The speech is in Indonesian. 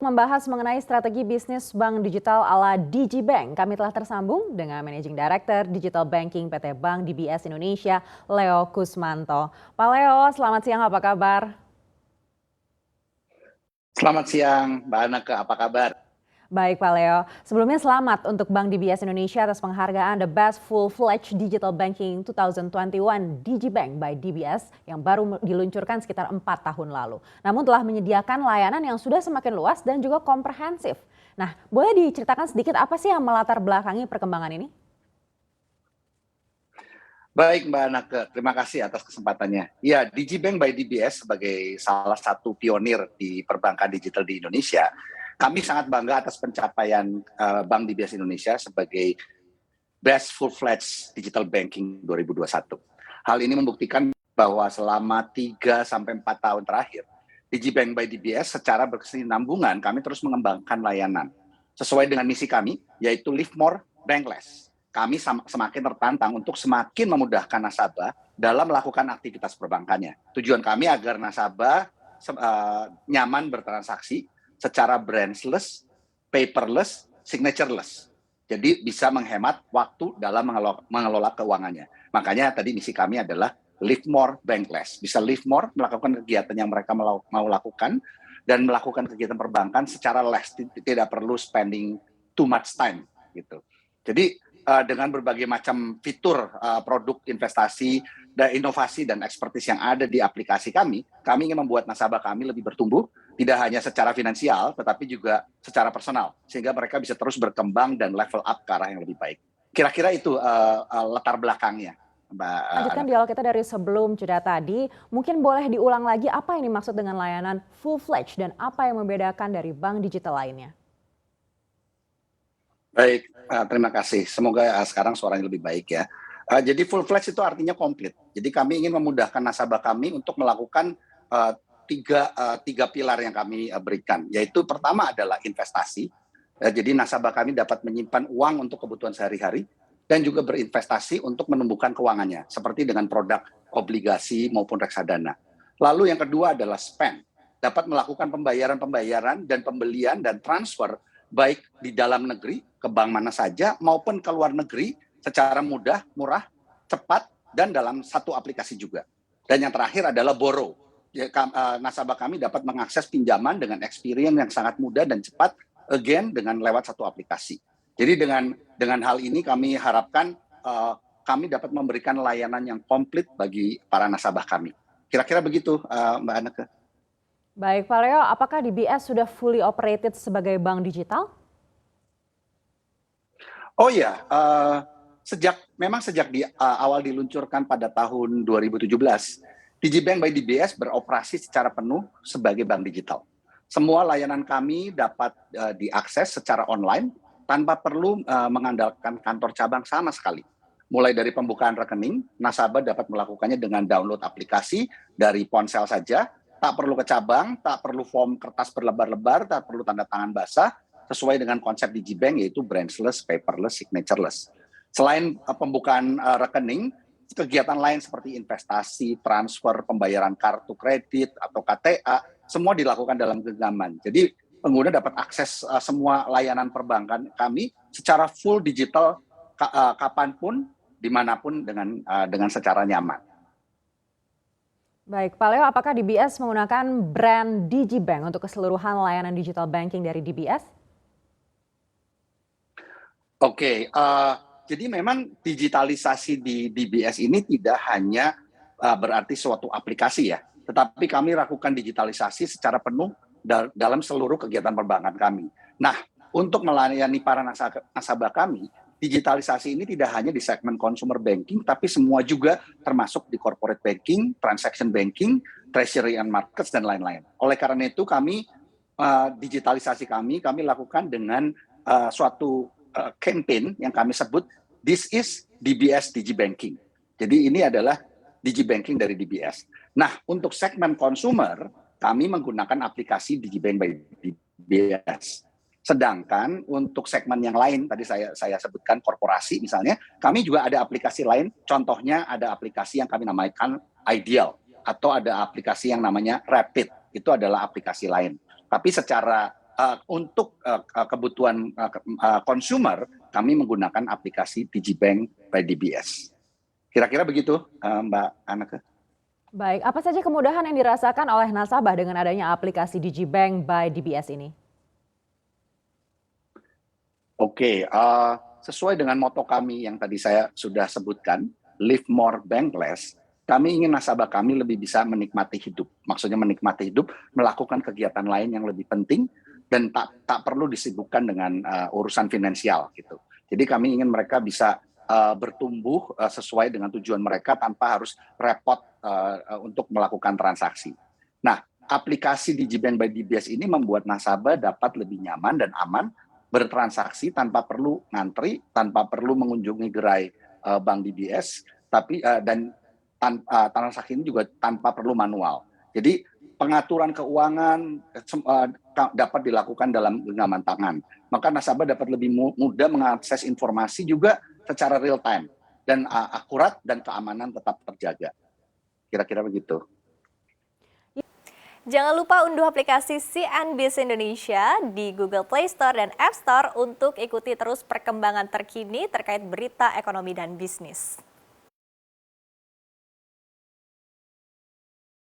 Membahas mengenai strategi bisnis bank digital ala digibank, kami telah tersambung dengan Managing Director Digital Banking PT Bank DBS Indonesia, Leo Kusmanto. Pak Leo, selamat siang, apa kabar? Selamat siang, Mbak Anake, apa kabar? Baik Pak Leo, sebelumnya selamat untuk Bank DBS Indonesia atas penghargaan The Best Full-Fledged Digital Banking 2021 Digibank by DBS yang baru diluncurkan sekitar 4 tahun lalu. Namun telah menyediakan layanan yang sudah semakin luas dan juga komprehensif. Nah, boleh diceritakan sedikit apa sih yang melatar belakangi perkembangan ini? Baik Mbak Anake, terima kasih atas kesempatannya. Ya, Digibank by DBS sebagai salah satu pionir di perbankan digital di Indonesia, kami sangat bangga atas pencapaian Bank DBS Indonesia sebagai Best Full-Fledged Digital Banking 2021. Hal ini membuktikan bahwa selama 3-4 tahun terakhir, Digibank by DBS secara berkesinambungan kami terus mengembangkan layanan. Sesuai dengan misi kami, yaitu Live More, Bank Less. Kami semakin tertantang untuk semakin memudahkan nasabah dalam melakukan aktivitas perbankannya. Tujuan kami agar nasabah nyaman bertransaksi secara branchless, paperless, signatureless. Jadi bisa menghemat waktu dalam mengelola keuangannya. Makanya tadi misi kami adalah live more, bank less. Bisa live more, melakukan kegiatan yang mereka mau lakukan, dan melakukan kegiatan perbankan secara less, tidak perlu spending too much time gitu. Jadi dengan berbagai macam fitur produk investasi dan inovasi dan ekspertis yang ada di aplikasi kami ingin membuat nasabah kami lebih bertumbuh, tidak hanya secara finansial tetapi juga secara personal, sehingga mereka bisa terus berkembang dan level up ke arah yang lebih baik. Kira-kira itu latar belakangnya, Mbak. Lanjutkan dialog kita dari sebelum jeda tadi, mungkin boleh diulang lagi apa yang dimaksud dengan layanan full-fledged dan apa yang membedakan dari bank digital lainnya? Baik, terima kasih. Semoga sekarang suaranya lebih baik ya. Jadi full-fledged itu artinya komplit. Jadi kami ingin memudahkan nasabah kami untuk melakukan tiga pilar yang kami berikan. Yaitu pertama adalah investasi. Jadi nasabah kami dapat menyimpan uang untuk kebutuhan sehari-hari dan juga berinvestasi untuk menumbuhkan keuangannya, seperti dengan produk obligasi maupun reksadana. Lalu yang kedua adalah spend. Dapat melakukan pembayaran dan pembelian dan transfer baik di dalam negeri ke bank mana saja maupun ke luar negeri secara mudah, murah, cepat, dan dalam satu aplikasi juga. Dan yang terakhir adalah borrow. Nasabah kami dapat mengakses pinjaman dengan experience yang sangat mudah dan cepat, again dengan lewat satu aplikasi. Jadi dengan hal ini kami harapkan kami dapat memberikan layanan yang komplit bagi para nasabah kami. Kira-kira begitu, Mbak Anake. Baik Pak Leo, apakah DBS sudah fully operated sebagai bank digital? Oh ya, sejak di awal diluncurkan pada tahun 2017, Digibank by DBS beroperasi secara penuh sebagai bank digital. Semua layanan kami dapat diakses secara online tanpa perlu mengandalkan kantor cabang sama sekali. Mulai dari pembukaan rekening, nasabah dapat melakukannya dengan download aplikasi dari ponsel saja, tak perlu ke cabang, tak perlu form kertas berlebar-lebar, tak perlu tanda tangan basah, sesuai dengan konsep Digibank yaitu branchless, paperless, signatureless. Selain pembukaan rekening, kegiatan lain seperti investasi, transfer, pembayaran kartu kredit atau KTA, semua dilakukan dalam genggaman. Jadi pengguna dapat akses semua layanan perbankan kami secara full digital kapanpun, dimanapun dengan secara nyaman. Baik, Pak Leo, apakah DBS menggunakan brand Digibank untuk keseluruhan layanan digital banking dari DBS? Oke, jadi memang digitalisasi di DBS ini tidak hanya berarti suatu aplikasi ya, tetapi kami lakukan digitalisasi secara penuh dalam seluruh kegiatan perbankan kami. Nah, untuk melayani para nasabah kami, digitalisasi ini tidak hanya di segmen consumer banking, tapi semua juga termasuk di corporate banking, transaction banking, treasury and markets, dan lain-lain. Oleh karena itu kami, digitalisasi kami lakukan dengan suatu campaign yang kami sebut, This is DBS Digibanking. Jadi ini adalah Digibanking dari DBS. Nah, untuk segmen consumer, kami menggunakan aplikasi Digibank by DBS. Sedangkan untuk segmen yang lain, tadi saya sebutkan korporasi misalnya, kami juga ada aplikasi lain, contohnya ada aplikasi yang kami namakan Ideal, atau ada aplikasi yang namanya Rapid, itu adalah aplikasi lain. Tapi secara untuk kebutuhan consumer, kami menggunakan aplikasi Digibank by DBS. Kira-kira begitu, Mbak Anake. Baik, apa saja kemudahan yang dirasakan oleh nasabah dengan adanya aplikasi Digibank by DBS ini? Oke, sesuai dengan moto kami yang tadi saya sudah sebutkan, Live More Bankless, kami ingin nasabah kami lebih bisa menikmati hidup. Maksudnya menikmati hidup, melakukan kegiatan lain yang lebih penting, dan tak perlu disibukkan dengan urusan finansial gitu. Jadi kami ingin mereka bisa bertumbuh sesuai dengan tujuan mereka tanpa harus repot untuk melakukan transaksi. Nah, aplikasi Digibank by DBS ini membuat nasabah dapat lebih nyaman dan aman bertransaksi tanpa perlu ngantri, tanpa perlu mengunjungi gerai bank DBS, tapi dan transaksi ini juga tanpa perlu manual. Jadi pengaturan keuangan dapat dilakukan dalam genggaman tangan. Maka nasabah dapat lebih mudah mengakses informasi juga secara real time dan akurat, dan keamanan tetap terjaga. Kira-kira begitu. Jangan lupa unduh aplikasi CNBC Indonesia di Google Play Store dan App Store untuk ikuti terus perkembangan terkini terkait berita ekonomi dan bisnis.